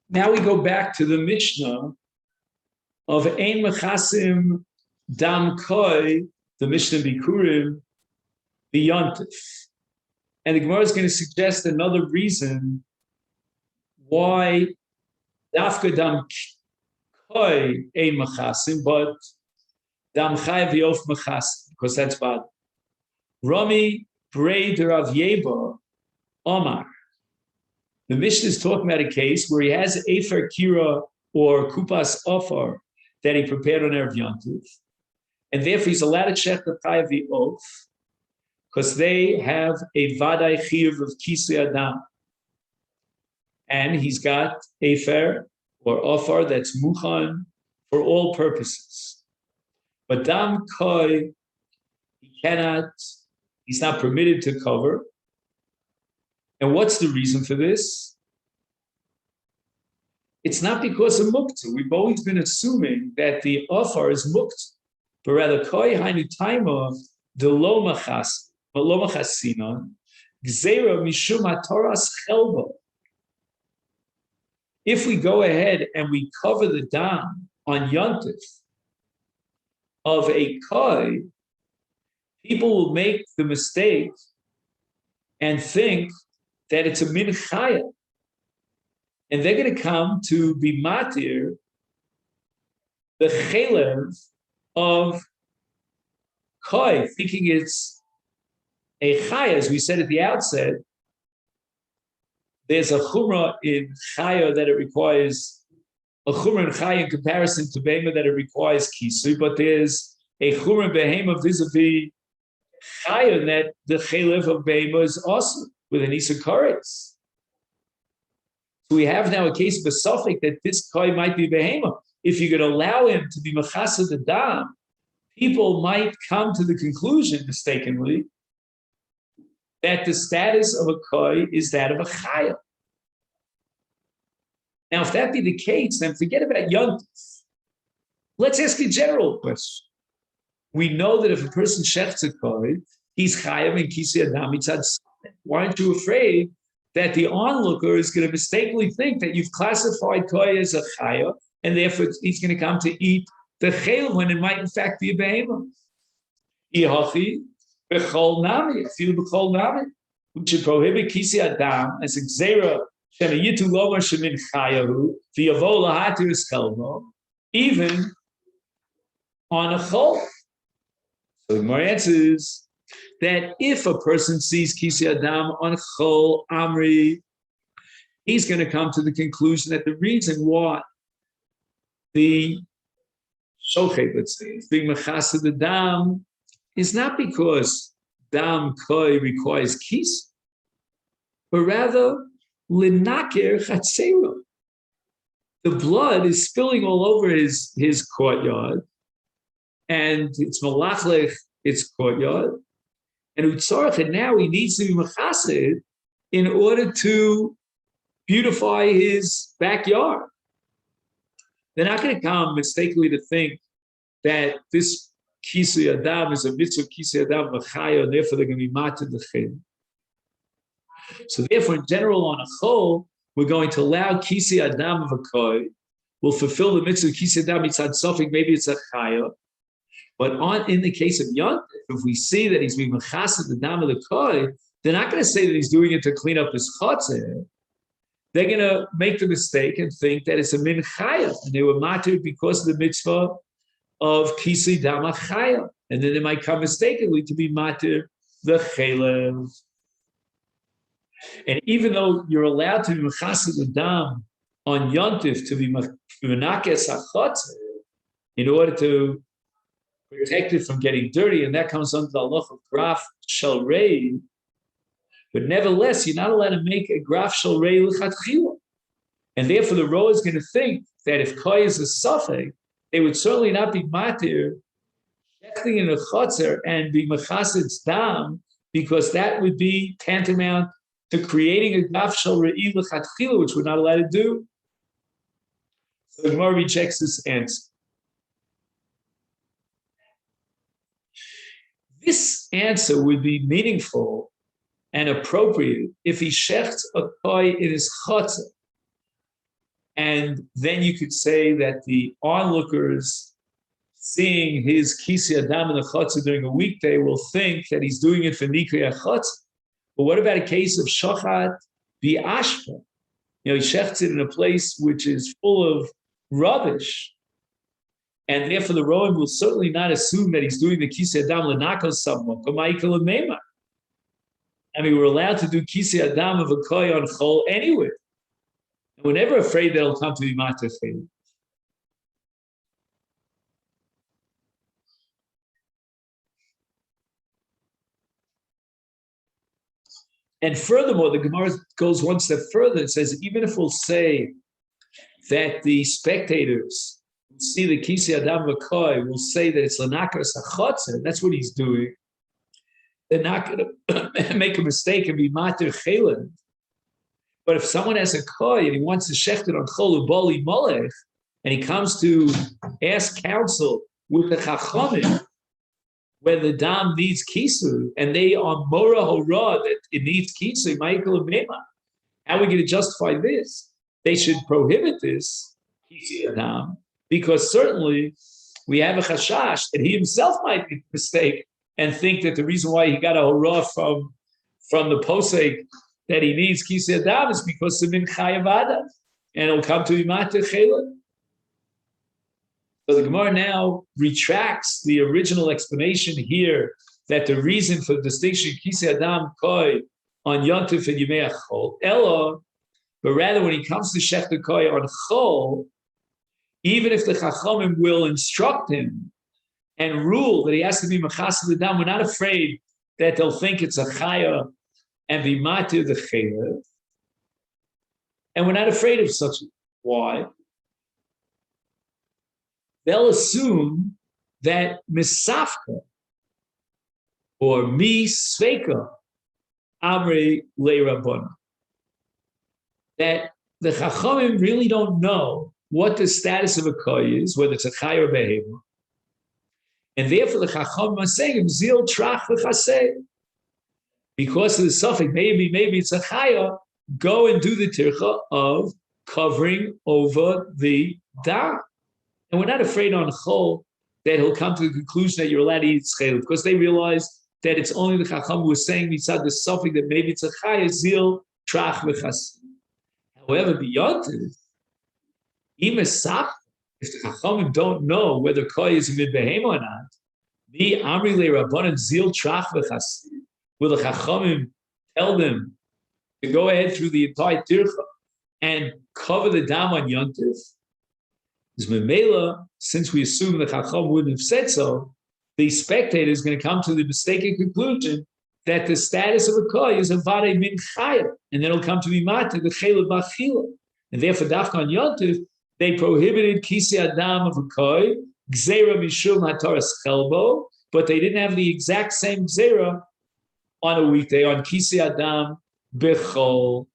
Now we go back to the Mishnah of Ein Mechasim Dam Koi, the Mishnah Bikurim, B'Yontif. And the Gemara is going to suggest another reason why Dafka Dam Koi Ein Mechasim, but Dam Chai V'Yof Mechasim, because that's bad. Rami Brei Rav Yeba Omar. The Mishnah is talking about a case where he has Efer Kira or Kupas Ofar that he prepared on Erev Yontif, and therefore he's allowed to check the Chai V'Yof because they have a Vadai Chiyuv of Kisui Adam. And he's got Efer or Ofar that's Muchan for all purposes. But Dam Koi, he's not permitted to cover. And what's the reason for this? It's not because of mukta. We've always been assuming that the ofar is mukta, but rather koi hainu taima de lo machasinon gzeira mishum hatoras chelba. If we go ahead and we cover the dam on yontif of a koi, people will make the mistake and think that it's a min chaya. And they're going to come to be matir the chelev of koi, thinking it's a chaya. As we said at the outset, there's a chumrah in chaya that it requires, a chumrah in chaya in comparison to behema that it requires kisui, but there's a chumrah behema vis-a-vis chaya that the chelev of behema is also with an Isa Karetz. So we have now a case of a suffix that this koi might be behema. If you could allow him to be machasa the dam, people might come to the conclusion, mistakenly, that the status of a koi is that of a chaya. Now, if that be the case, then forget about yontif. Let's ask a general question. We know that if a person shechts a koi, he's chayav and kisei adam mitzad. Why aren't you afraid that the onlooker is going to mistakenly think that you've classified koi as a chaya, and therefore he's going to come to eat the chayil when it might in fact be a behema? Ihachi b'chol nami, afilu b'chol nami, which should prohibit kisei adam as a gzeira shema yitu lomar shemin chayahu v'yavo lahatir eschelmo, even on a chol. So the Gemara answers that if a person sees Kisei Adam on Chol Amri, he's going to come to the conclusion that the reason why the Shochet, let's say, is being Mechasa the Dam is not because Dam Koi requires Kis, but rather Linaker Chatzera. The blood is spilling all over his courtyard, and it's Malachlech, its courtyard. And Utzorach, and now he needs to be mechased in order to beautify his backyard. They're not going to come mistakenly to think that this kisui adam is a mitzvah kisui adam v'chaya, and therefore they're going to be matir the chayim. So therefore, in general, on a chol, we're going to allow kisui adam of a koi, will fulfill the mitzvah kisui adam mitzad sofik, maybe it's a chaya. But in the case of Yontif, if we see that he's being mechased the dam of the koi, they're not going to say that he's doing it to clean up his chotzer. They're going to make the mistake and think that it's a min chaya, and they were matir because of the mitzvah of kisui dam chaya, and then they might come mistakenly to be matir the chelev. And even though you're allowed to be mechased the dam on Yontif to be menakes hachotzer in order to protected from getting dirty, and that comes under the halach of graf shel rei. But nevertheless, you're not allowed to make a graf shel rei l'chatchila. And therefore, the row is going to think that if koi is a suffix, they would certainly not be matir, shechting in a chotzer and be mechasid's dam, because that would be tantamount to creating a graf shel rei l'chatchila, which we're not allowed to do. So the Gemara rejects this answer. This answer would be meaningful and appropriate if he shechts a koi in his chotzer And then you could say that the onlookers seeing his kisi adam in the chutzah during a weekday will think that he's doing it for nikri chutzah. But what about a case of shochat bi'ashpa? He shechts it in a place which is full of rubbish. And therefore the Roman will certainly not assume that he's doing the kisi adam lenakos someone. I mean, we're allowed to do kisi adam of a koy on chol anyway. And we're never afraid that it'll come to be matachel. And furthermore, the Gemara goes one step further. It says, even if we'll say that the spectators who see the kisi adam v'koi will say that it's lanakras achotzer, that's what he's doing, they're not going to make a mistake and be mater chelen. But if someone has a koi and he wants to shecht it on chol ubali molech, and he comes to ask counsel with the chachamim, when the dam needs kisu, and they are mora hora that it needs kisu, Michael and Mema, how are we going to justify this? They should prohibit this kisi adam, because certainly we have a chashash that he himself might make a mistake and think that the reason why he got a hora from the posek that he needs kisi adam is because of min chayav adam, and it'll come to imate chela. So the Gemara now retracts the original explanation here that the reason for the distinction Kisi Adam Koi on Yontif and Yimei Chol, Ella, but rather when he comes to Shechter Koi on Chol, even if the Chachamim will instruct him and rule that he has to be Machassid Adam, we're not afraid that they'll think it's a Chaya and be Matir the Chayah. And we're not afraid of such. Why? They'll assume that misafka or mi sveka amre le'rabban, that the chachamim really don't know what the status of a koy is, whether it's a chay or behema, and therefore the chachamim are saying zil trach v'chasei, because of the suffix, maybe it's a chaya, go and do the tircha of covering over the dam. And we're not afraid on Chol that he'll come to the conclusion that you're allowed to eat Schel, because they realize that it's only the Chacham who is saying mitzad the suffix that maybe it's a Chaya Zil Trach V'chas. However, beyond it, if the Chachamim don't know whether Koy is a mid-behem or not, the Amri Le Rabbanan Zil Trach V'chas, will the Chachamim tell them to go ahead through the entire Tircha and cover the Dam on Yontif? Is Memela, since we assume the Chacham wouldn't have said so, the spectator is going to come to the mistaken conclusion that the status of a koy is a vare min chaya, and then it'll come to be mata the chela b'achila, and therefore dafka on yontif they prohibited kisi adam of a koy gzera mishum hataras chelbo, but they didn't have the exact same gzera on a weekday on kisi adam bechol.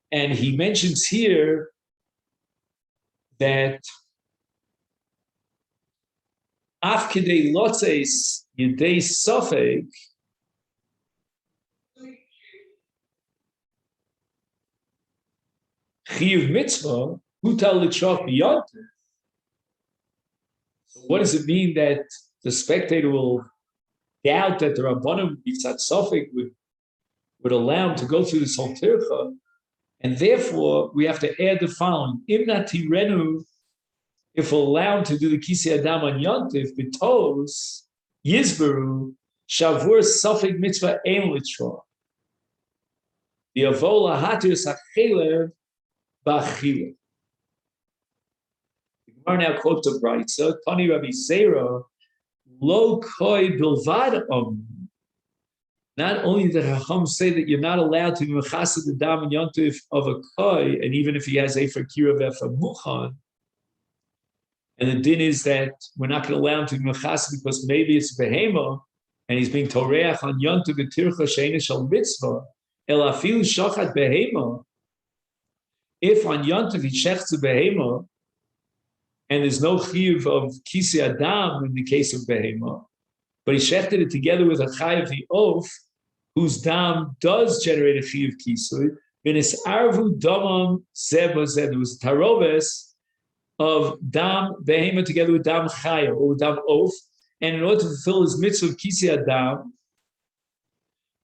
And he mentions here that af kedei lotzes yedei sofek chiyuv mitzvah hutal l'tshach b'yontif. So what does it mean that the spectator will doubt that the Rabbanim Yitzat Sofek would allow him to go through this whole tircha? And therefore, we have to add the following: Imna tirenu, if we're allowed to do the kisi adam on yontif, b'tos yizberu shavur safek mitzvah ein l'tshor. The avola hatir sachelev b'achila. The Gemara now quotes a Beitza, Tani Rabbi Zera, lo koi bilvad Not only did Chacham say that you're not allowed to be mechased the dam and yontif of a koi, and even if he has efer kira v'efer muchan, and the din is that we're not going to allow him to be mechased because maybe it's behema, and he's being toreach on yontif v'tircha she'ena shal mitzvah, el afilu shachat behema. If on yontif he shechts a behema, and there's no chiyuv of kisi adam in the case of behema, but he shechted it together with a chay of the oath, whose dam does generate a chiyuv kisui, v'nis arvu damam zeba zed. There was a taroves of dam behema together with dam chaya or with dam oaf, and in order to fulfill his mitzvah of kisi adam,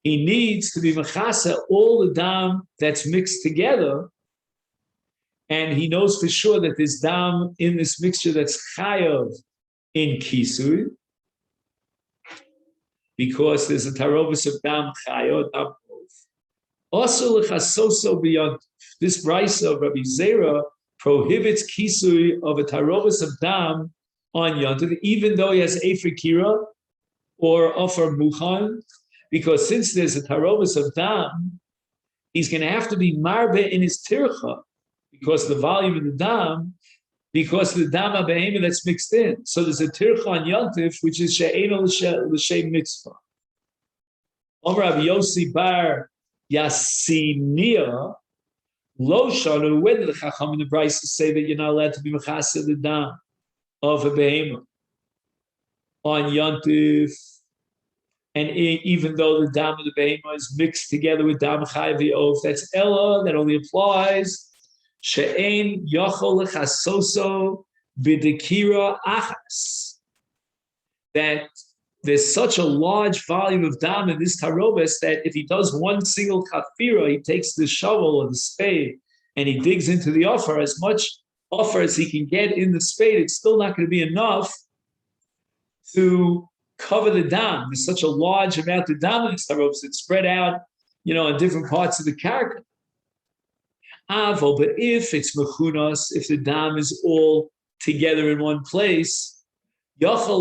he needs to be mechasa all the dam that's mixed together, and he knows for sure that there's dam in this mixture that's chayav in kisui, because there's a tarovis of dam chayav, dam oaf. Also lechasoso beyond this brisa of Rabbi Zera prohibits kisui of a tarovis of dam on Yontif, even though he has Efer Kira or Ofar Muchan, because since there's a tarovis of dam, he's going to have to be marbe in his tircha, because the volume of the dam, because of the dam abehema that's mixed in. So there's a tircha on Yontif, which is she'ena l'shem mitzvah. Omer Rabbi Yossi bar Yassinia, Lo shanu, when did the Chacham in the Brisa say that you're not allowed to be mechasa the dam of a behema on Yontif? And even though the dam of the behema is mixed together with dam chai v'of, that's Ella, that only applies she'ein yochol lechasoso b'dekira achas. That there's such a large volume of dam in this tarobes that if he does one single chafira, he takes the shovel or the spade and he digs into the offer, as much offer as he can get in the spade, it's still not going to be enough to cover the dam. There's such a large amount of dam in this tarobes that's spread out, in different parts of the karka. Avo, but if it's mechunas, if the dam is all together in one place, all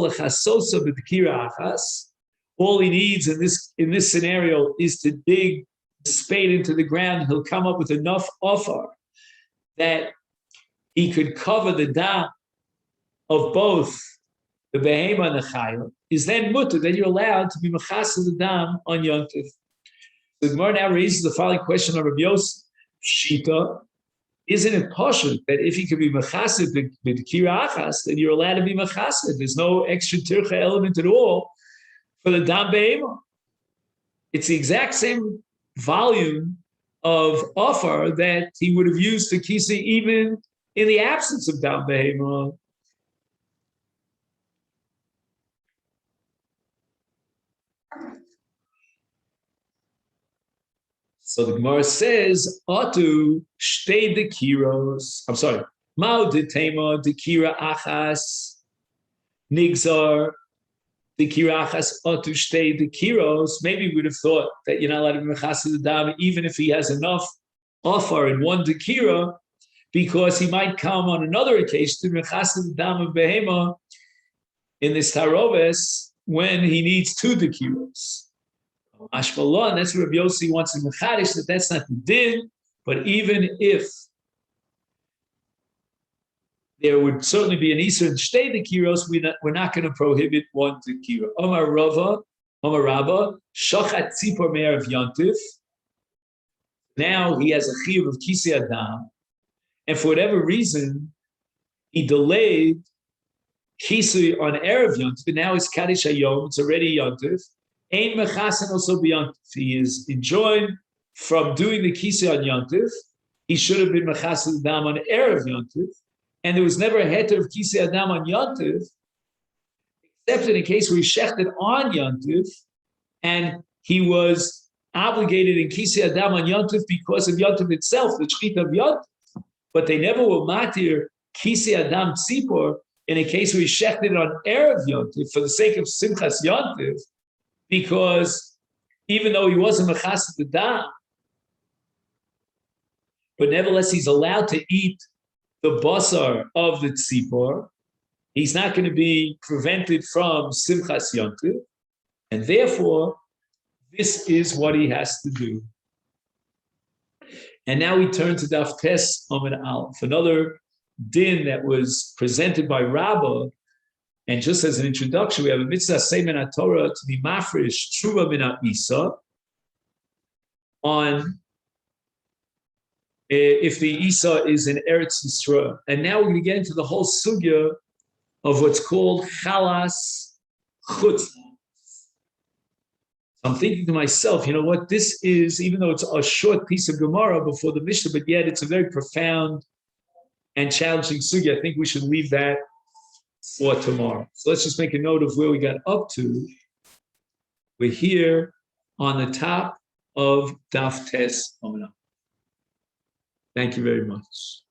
he needs in this scenario is to dig the spade into the ground. He'll come up with enough offer that he could cover the dam of both the behema and the chayil. Is then mutter, then you're allowed to be mechasa the dam on Yontif. The Gemara now raises the following question of Rabbi Yosef Shita. Isn't it possible that if he could be mechased with kira achas, then you're allowed to be mechased? There's no extra tircha element at all for the dam behema. It's the exact same volume of offer that he would have used for kisi even in the absence of dam behema. So the Gemara says, "Atu shtei dekiros." I'm sorry, "Mao detema dekira achas nigzar dekira achas atu shtei dekiros." Maybe we would have thought that you're not allowed to be mechasa the dam even if he has enough offer in one dekira, because he might come on another occasion to mechasa the dam of behema in this taroves when he needs two dekiros. Ashmallah, and that's what Rabbi Yossi wants in Mechadish, that's not the din, but even if there would certainly be an Isra and Shtei Dekiros, we're not going to prohibit one Dekira. Omar Rabba, Shochat Tzipor Me'er of Yontif. Now he has a Chiyuv of Kisi Adam, and for whatever reason, he delayed Kisi on Erev Yontif, but now it's Kaddish Hayom, it's already Yontif. Ein mechasen also beyond. He is enjoined from doing the kisi on Yontif. He should have been mechasen adam on erev Yontif, and there was never a heter of kisi adam on Yontif, except in a case where he shechted on Yontif, and he was obligated in kisi adam on Yontif because of Yontif itself, the shchita of Yontif. But they never were matir kisi adam tzipor in a case where he shechted on erev Yontif for the sake of simchas Yontif. Because even though he wasn't mechased the dam, but nevertheless he's allowed to eat the basar of the tzipor, he's not going to be prevented from simchas yontif, and therefore this is what he has to do. And now we turn to Daf Tes Amud Aleph, another din that was presented by Rabbah. And just as an introduction, we have a mitzvah Seimen Torah to be mafresh Truva Min Isa on if the Isa is in Eretz Yisrael. And now we're going to get into the whole sugya of what's called Chalas Chutz. I'm thinking to myself, you know what, this is, even though it's a short piece of Gemara before the Mishnah, but yet it's a very profound and challenging sugi. I think we should leave that for tomorrow. So let's just make a note of where we got up to. We're here on the top of Daf Tes. Thank you very much.